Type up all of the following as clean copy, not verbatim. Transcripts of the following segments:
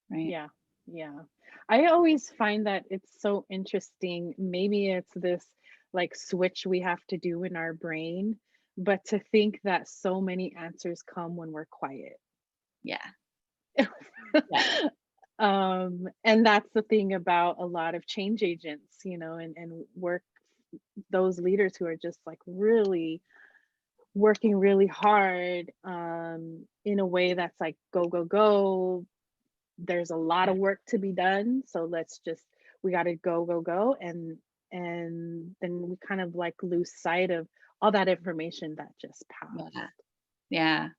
right? Yeah. Yeah. I always find that it's so interesting. Maybe it's this like switch we have to do in our brain, but to think that so many answers come when we're quiet. Yeah. Yeah. And that's the thing about a lot of change agents, and work, those leaders who are just like really working really hard, in a way that's like go, go, go. There's a lot Yeah. of work to be done. So we got to go, go, go. And then we kind of like lose sight of all that information that just Yeah. passed. Yeah.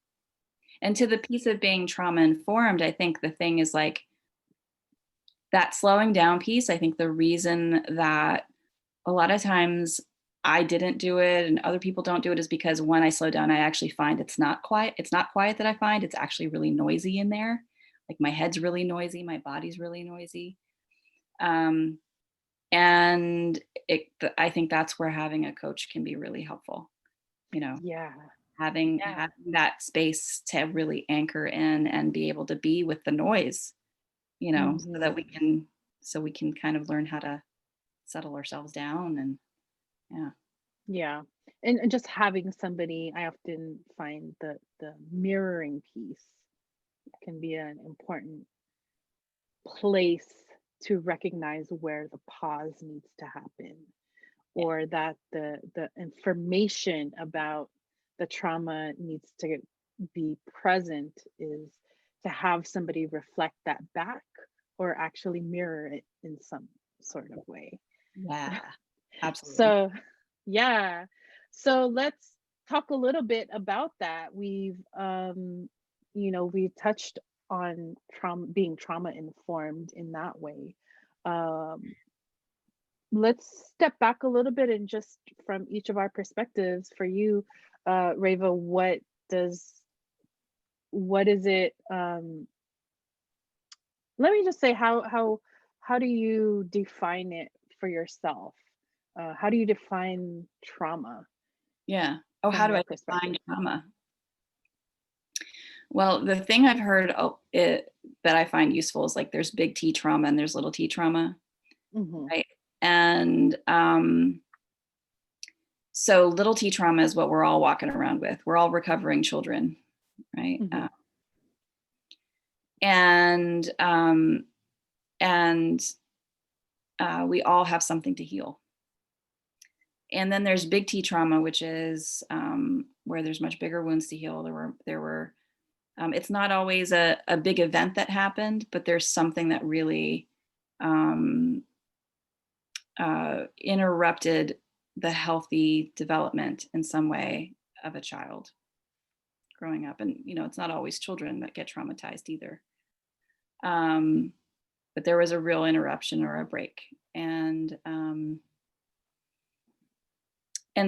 And to the piece of being trauma informed, I think the thing is like that slowing down piece. I think the reason that a lot of times I didn't do it and other people don't do it is because when I slow down, I actually find it's not quiet. It's not quiet that I find, it's actually really noisy in there. Like my head's really noisy, my body's really noisy. Um, and I think that's where having a coach can be really helpful, you know, Yeah. Yeah. having that space to really anchor in and be able to be with the noise, so that Hmm. we can kind of learn how to settle ourselves down and yeah. Yeah. And just having somebody, I often find the mirroring piece can be an important place to recognize where the pause needs to happen, Yeah. or that the information about the trauma needs to be present, is to have somebody reflect that back or actually mirror it in some sort of way. Yeah, absolutely. So, yeah. So let's talk a little bit about that. We touched on trauma, being trauma informed in that way. Um, let's step back a little bit and just from each of our perspectives. For you, Reva, does what is it? Let me just say, how do you define it for yourself? How do you define trauma Yeah. Oh, how from do your I define perspective? trauma? Well, the thing I've heard that I find useful is like there's big T trauma and there's little T trauma, Hmm. right? And so little T trauma is what we're all walking around with. We're all recovering children, right? Hmm. And and we all have something to heal. And then there's big T trauma, which is where there's much bigger wounds to heal. There were it's not always a big event that happened, but there's something that really um, interrupted the healthy development in some way of a child growing up. And, it's not always children that get traumatized either. Um, but there was a real interruption or a break. And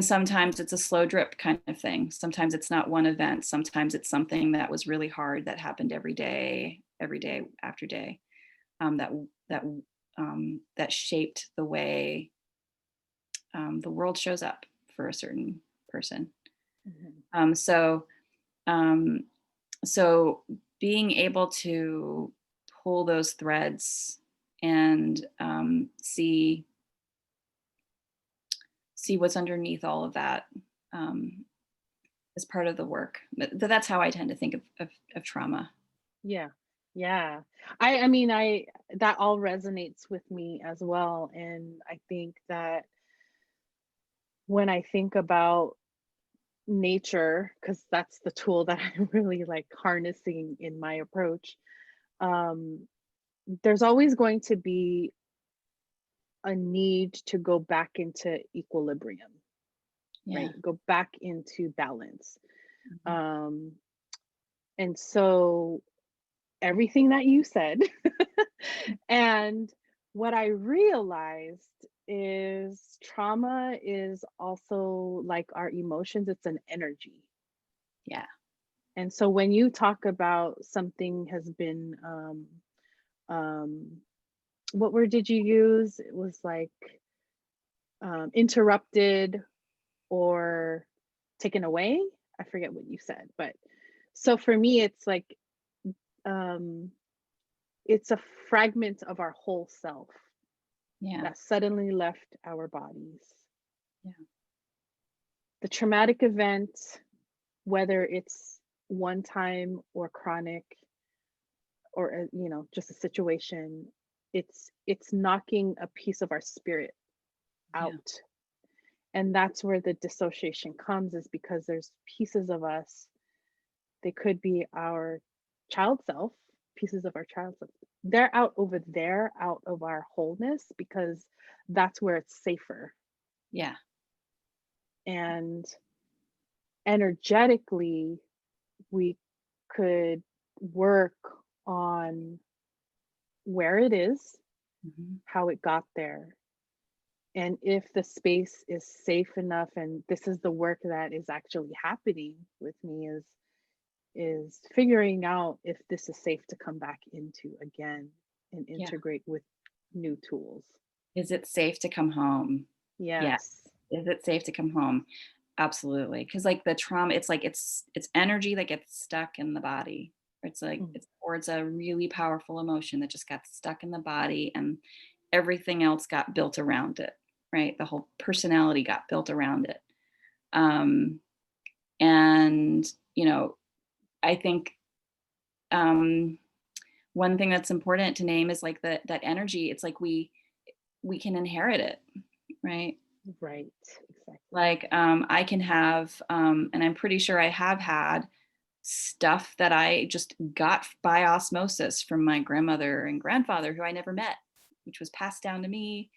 sometimes it's a slow drip kind of thing. Sometimes it's not one event. Sometimes it's something that was really hard that happened every day after day, that that that shaped the way the world shows up for a certain person. Hmm. Um, so um, so being able to pull those threads and see what's underneath all of that um, is part of the work. But that's how I tend to think of trauma. Yeah. Yeah. I mean, that all resonates with me as well. And I think that when I think about nature, because that's the tool that I'm really like harnessing in my approach, um, there's always going to be a need to go back into equilibrium, right? Yeah. Go back into balance. Mhm. Um, and so everything that you said, and what I realized is trauma is also like our emotions, it's an energy. Yeah. And so when you talk about something has been, um, what word did you use? It was like, interrupted or taken away. I forget what you said, but so for me, it's like, um, it's a fragment of our whole self Yeah. that suddenly left our bodies. Yeah. The traumatic event, whether it's one time or chronic, or just a situation, it's knocking a piece of our spirit Yeah. out. And that's where the dissociation comes, is because there's pieces of us. They could be our child self, pieces of our child self. They're out over there, out of our wholeness, because that's where it's safer. Yeah. And energetically, we could work on where it is, Mhm. how it got there, and if the space is safe enough. And this is the work that is actually happening with me, is figuring out if this is safe to come back into again and Yeah. integrate with new tools. Is it safe to come home? Yeah. Yes. Is it safe to come home? Absolutely. Because like the trauma, it's like it's energy that gets stuck in the body. It's like Mm. it's a really powerful emotion that just got stuck in the body, and everything else got built around it, right? The whole personality got built around it. Um, and you know, I think um one thing that's important to name is like that energy. It's like we can inherit it, right? Right. Exactly. Like, I can have, and I'm pretty sure I have had stuff that I just got by osmosis from my grandmother and grandfather who I never met, which was passed down to me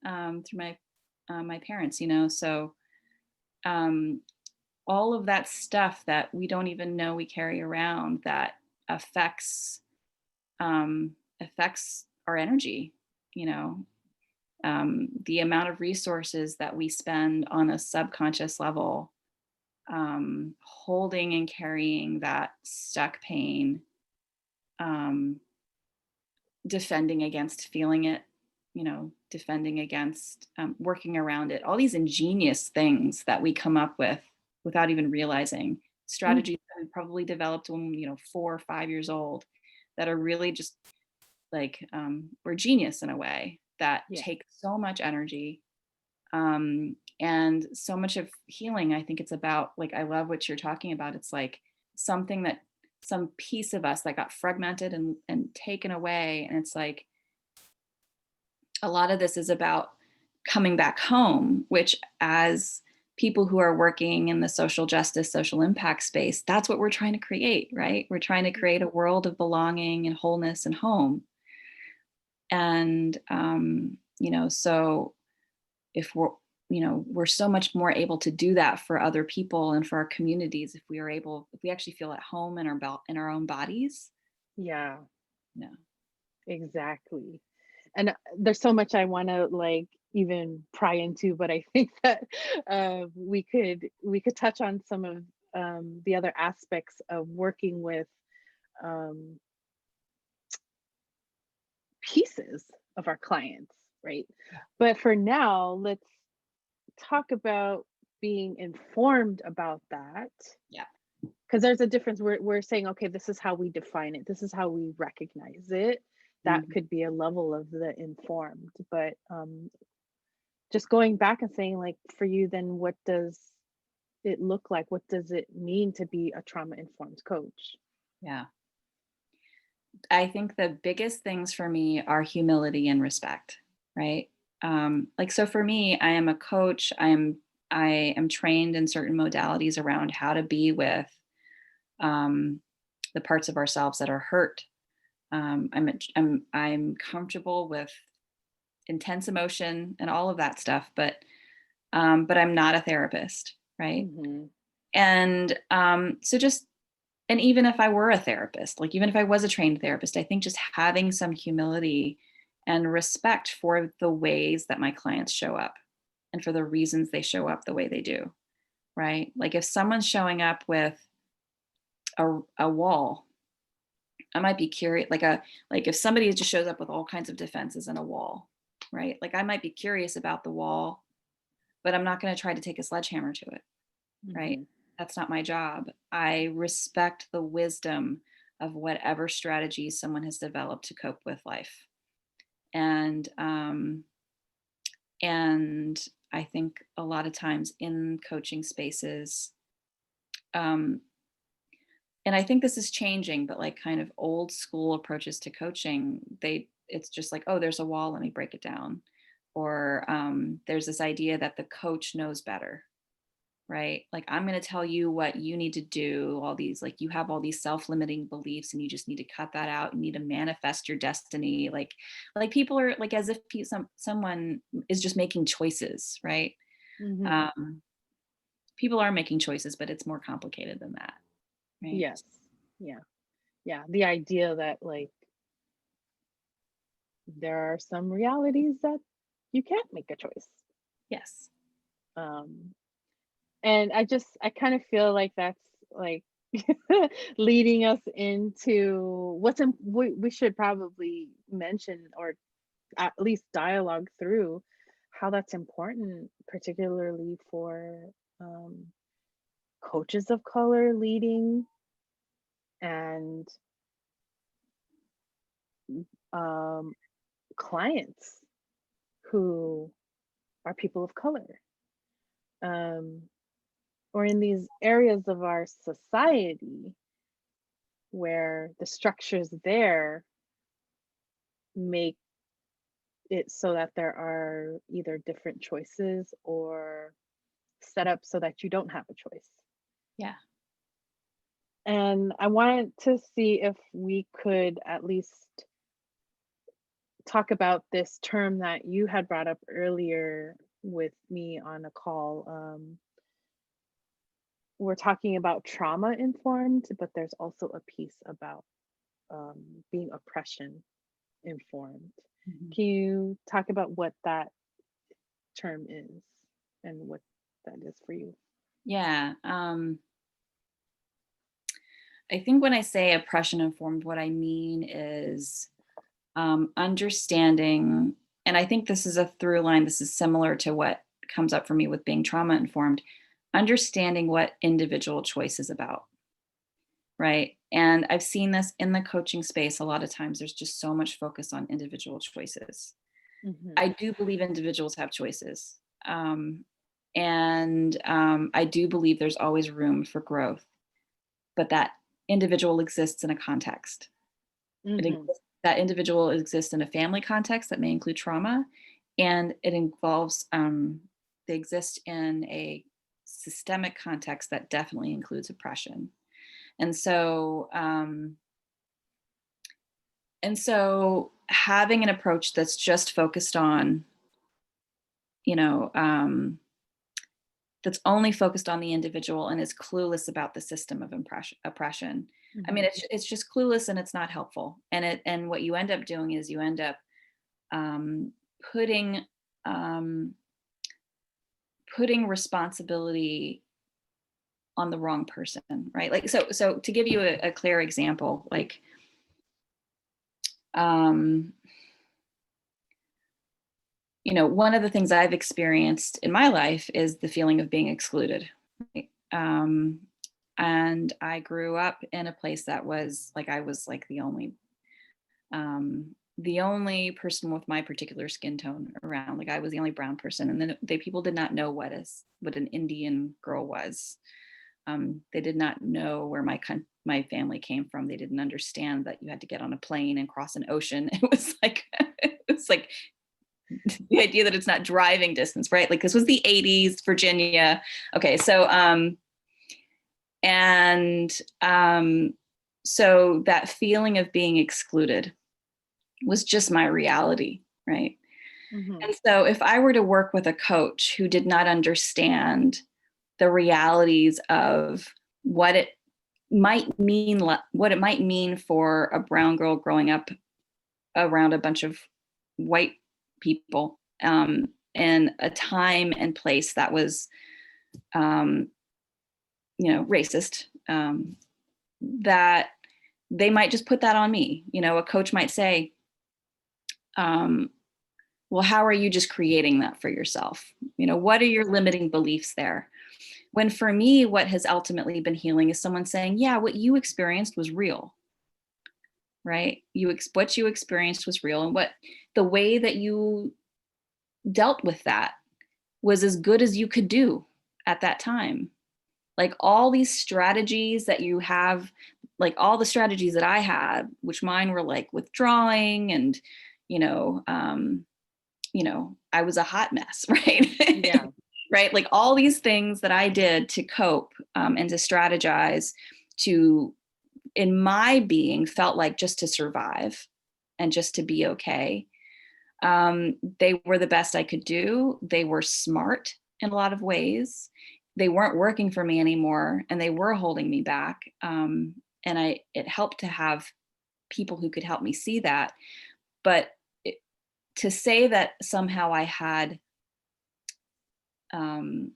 through my parents. So um, all of that stuff that we don't even know we carry around that affects affects our energy. You know, the amount of resources that we spend on a subconscious level holding and carrying that stuck pain, um, defending against feeling it, defending against working around it, all these ingenious things that we come up with without even realizing, Mm. strategies that we probably developed when, 4 or 5 years old, that are really just like, we're genius in a way that Yeah. take so much energy. And so much of healing, I think it's about, like, I love what you're talking about. It's like something that some piece of us that got fragmented and taken away. And it's like a lot of this is about coming back home, which, as people who are working in the social justice, social impact space, that's what we're trying to create, right? We're trying to create a world of belonging and wholeness and home. And so if we're so much more able to do that for other people and for our communities if we actually feel at home in our own bodies. Yeah. Yeah. Exactly. And there's so much I want to like even pry into, but I think that we could touch on some of the other aspects of working with um, pieces of our clients, right? But for now, let's talk about being informed about that, Yeah. because there's a difference. We're saying, okay, this is how we define it, this is how we recognize it. That Mhm. could be a level of the informed, but just going back and saying, like, for you, then what does it look like? What does it mean to be a trauma informed coach? Yeah. I think the biggest things for me are humility and respect, right? Like, so for me, I am a coach. I am trained in certain modalities around how to be with um, the parts of ourselves that are hurt. I'm comfortable with intense emotion and all of that stuff, but I'm not a therapist, right? Hmm. And so just and even if I were a therapist, like even if I was a trained therapist, I think just having some humility and respect for the ways that my clients show up and for the reasons they show up the way they do, right? Like if someone's showing up with a wall, I might be curious, like if somebody just shows up with all kinds of defenses and a wall, right? Like I might be curious about the wall, but I'm not going to try to take a sledgehammer to it, right? Hmm. That's not my job. I respect the wisdom of whatever strategies someone has developed to cope with life. And and I think a lot of times in coaching spaces, um, and I think this is changing, but like kind of old school approaches to coaching, it's just like, oh, there's a wall, let me break it down. Or there's this idea that the coach knows better, right? Like, I'm going to tell you what you need to do, all these, like, you have all these self-limiting beliefs and you just need to cut that out. You need to manifest your destiny. Like people are like, as if someone is just making choices, right? Mhm. Um, People are making choices, but it's more complicated than that, right? Yes. Yeah. Yeah. The idea that like there are some realities that you can't make a choice. Yes. Um, and I kind of feel like that's like leading us into we should probably mention or at least dialogue through how that's important, particularly for um, coaches of color leading and um, clients who are people of color, um, or in these areas of our society where the structures there make it so that there are either different choices or set up so that you don't have a choice. Yeah. And I wanted to see if we could at least talk about this term that you had brought up earlier with me on a call. We're talking about trauma informed, but there's also a piece about being oppression informed. Mhm. Can you talk about what that term is and what that is for you? Yeah. I think when I say oppression informed, what I mean is understanding, and I think this is a through line, this is similar to what comes up for me with being trauma informed, understanding what individual choice is about, right? And I've seen this in the coaching space a lot of times. There's just so much focus on individual choices. Hmm. I do believe individuals have choices. Um, and I do believe there's always room for growth, but that individual exists in a context. Hmm. That individual exists in a family context that may include trauma, and it involves, they exist in a systemic context that definitely includes oppression. And so, having an approach that's just focused on, you know, that's only focused on the individual and is clueless about the system of oppression. I mean, Hmm. it's just clueless and it's not helpful. And what you end up doing is you end up um, putting um, putting responsibility on the wrong person, right? Like, so to give you a clear example, like um, one of the things I've experienced in my life is the feeling of being excluded. Right? And I grew up in a place that was like, I was like the only person with my particular skin tone around. Like, I was the only brown person, and then people did not know what an Indian girl was. They did not know where my family came from. They didn't understand that you had to get on a plane and cross an ocean. It was like the idea that it's not driving distance, right? Like, this was the 80s, Virginia. Okay, and so that feeling of being excluded was just my reality, right? Hmm. And so if I were to work with a coach who did not understand the realities of what it might mean for a brown girl growing up around a bunch of white people, in a time and place that was um, racist, that they might just put that on me. A coach might say, um, well, how are you just creating that for yourself? What are your limiting beliefs there? When for me, what has ultimately been healing is someone saying, yeah, what you experienced was real. right? What you experienced was real, and what the way that you dealt with that was as good as you could do at that time. Like all these strategies that you have, like all the strategies that I had, which mine were like withdrawing and, you know, I was a hot mess, right? Yeah. Right. Like all these things that I did to cope and to strategize to, in my being, felt like just to survive and just to be okay. They were the best I could do. They were smart in a lot of ways. They weren't working for me anymore, and they were holding me back. And it helped to have people who could help me see that. But it, to say that somehow I had, um,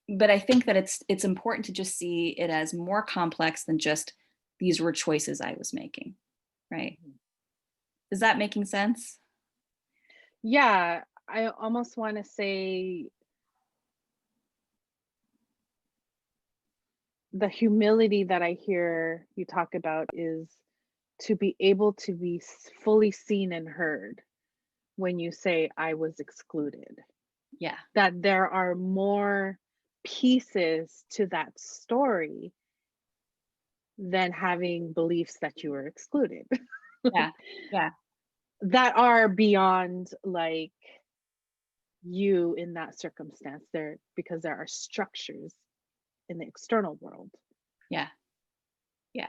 but I think that it's important to just see it as more complex than just these were choices I was making. Right? Mhm. Is that making sense? Yeah, I almost want to say the humility that I hear you talk about is to be able to be fully seen and heard when you say I was excluded. Yeah. That there are more pieces to that story than having beliefs that you were excluded Yeah. Yeah. that are beyond like you in that circumstance there, because there are structures in the external world Yeah. Yeah.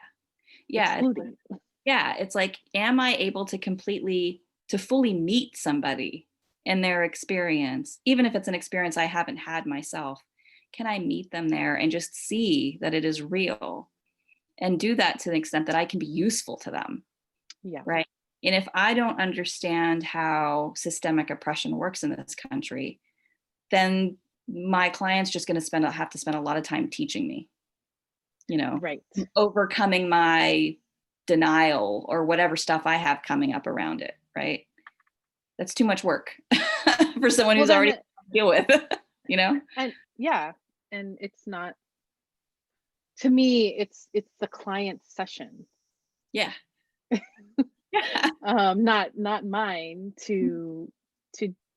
Yeah. excluding you. Yeah, it's like, am I able to fully meet somebody in their experience, even if it's an experience I haven't had myself? Can I meet them there and just see that it is real and do that to the extent that I can be useful to them, Yeah, right? And if I don't understand how systemic oppression works in this country, then my client's just going to have to spend a lot of time teaching me, you know, right. overcoming my denial or whatever stuff I have coming up around it, right? That's too much work for someone Well who's then already deal with, you know? and yeah, and it's not, to me it's the client session, Yeah. Yeah. not mine to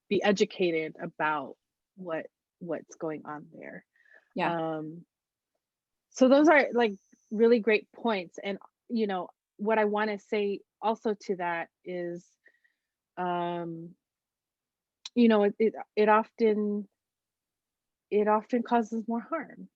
be educated about what what's going on there. Yeah. um so those are like really great points. And you know what I want to say also to that is, um it often causes more harm.